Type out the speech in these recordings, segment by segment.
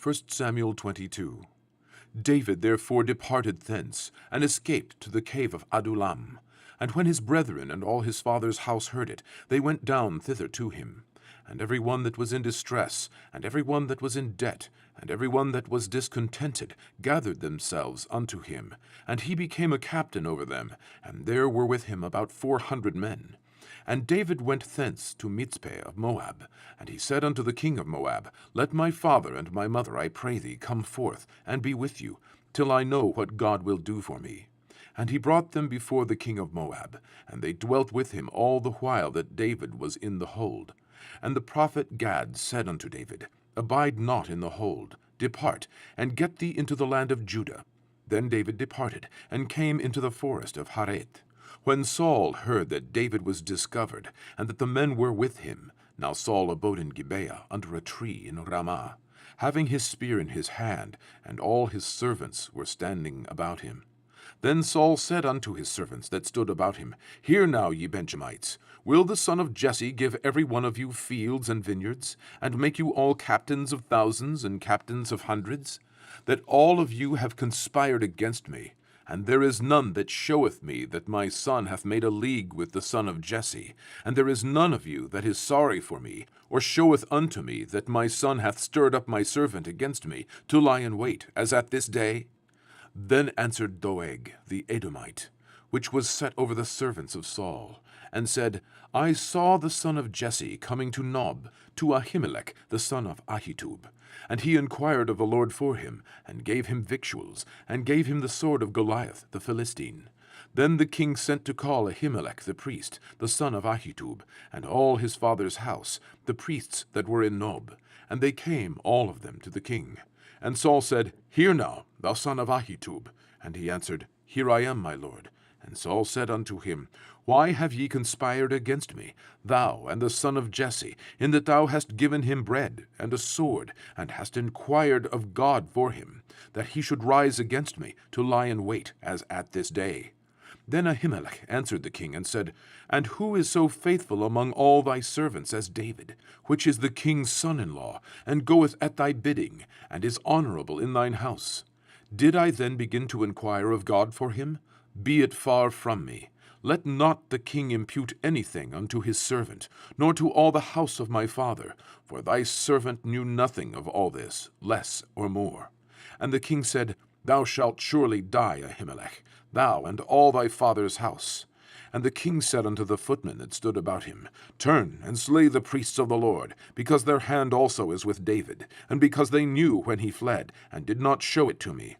1 Samuel 22. David therefore departed thence, and escaped to the cave of Adullam. And when his brethren and all his father's house heard it, they went down thither to him. And every one that was in distress, and every one that was in debt, and every one that was discontented, gathered themselves unto him. And he became a captain over them, and there were with him about 400 men. And David went thence to Mizpeh of Moab. And he said unto the king of Moab, Let my father and my mother, I pray thee, come forth, and be with you, till I know what God will do for me. And he brought them before the king of Moab, and they dwelt with him all the while that David was in the hold. And the prophet Gad said unto David, Abide not in the hold, depart, and get thee into the land of Judah. Then David departed, and came into the forest of Hareth. When Saul heard that David was discovered, and that the men were with him, now Saul abode in Gibeah under a tree in Ramah, having his spear in his hand, and all his servants were standing about him. Then Saul said unto his servants that stood about him, Hear now, ye Benjamites, will the son of Jesse give every one of you fields and vineyards, and make you all captains of thousands and captains of hundreds? That all of you have conspired against me, and there is none that showeth me that my son hath made a league with the son of Jesse, and there is none of you that is sorry for me, or showeth unto me that my son hath stirred up my servant against me, to lie in wait, as at this day? Then answered Doeg the Edomite, which was set over the servants of Saul, and said, I saw the son of Jesse coming to Nob, to Ahimelech the son of Ahitub. And he inquired of the Lord for him, and gave him victuals, and gave him the sword of Goliath the Philistine. Then the king sent to call Ahimelech the priest, the son of Ahitub, and all his father's house, the priests that were in Nob. And they came, all of them, to the king. And Saul said, Hear now, thou son of Ahitub. And he answered, Here I am, my lord. And Saul said unto him, Why have ye conspired against me, thou and the son of Jesse, in that thou hast given him bread and a sword, and hast inquired of God for him, that he should rise against me, to lie in wait, as at this day? Then Ahimelech answered the king, and said, And who is so faithful among all thy servants as David, which is the king's son-in-law, and goeth at thy bidding, and is honorable in thine house? Did I then begin to inquire of God for him? Be it far from me. Let not the king impute anything unto his servant, nor to all the house of my father, for thy servant knew nothing of all this, less or more. And the king said, Thou shalt surely die, Ahimelech, thou and all thy father's house. And the king said unto the footmen that stood about him, Turn and slay the priests of the Lord, because their hand also is with David, and because they knew when he fled, and did not show it to me.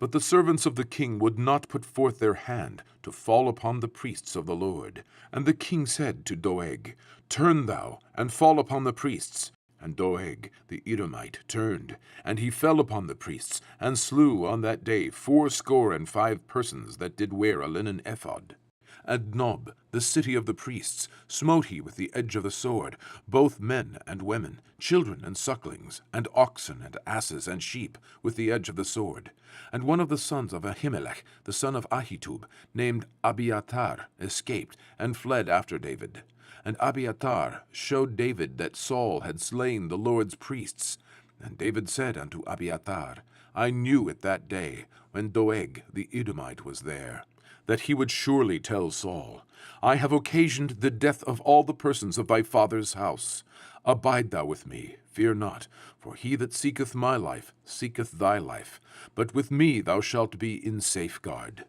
But the servants of the king would not put forth their hand to fall upon the priests of the Lord. And the king said to Doeg, Turn thou, and fall upon the priests. And Doeg the Edomite turned, and he fell upon the priests, and slew on that day 75 persons that did wear a linen ephod. And Nob, the city of the priests, smote he with the edge of the sword, both men and women, children and sucklings, and oxen and asses and sheep, with the edge of the sword. And one of the sons of Ahimelech, the son of Ahitub, named Abiathar, escaped, and fled after David. And Abiathar showed David that Saul had slain the Lord's priests. And David said unto Abiathar, I knew it that day, when Doeg the Edomite was there, that he would surely tell Saul, I have occasioned the death of all the persons of thy father's house. Abide thou with me, fear not, for he that seeketh my life seeketh thy life, but with me thou shalt be in safeguard.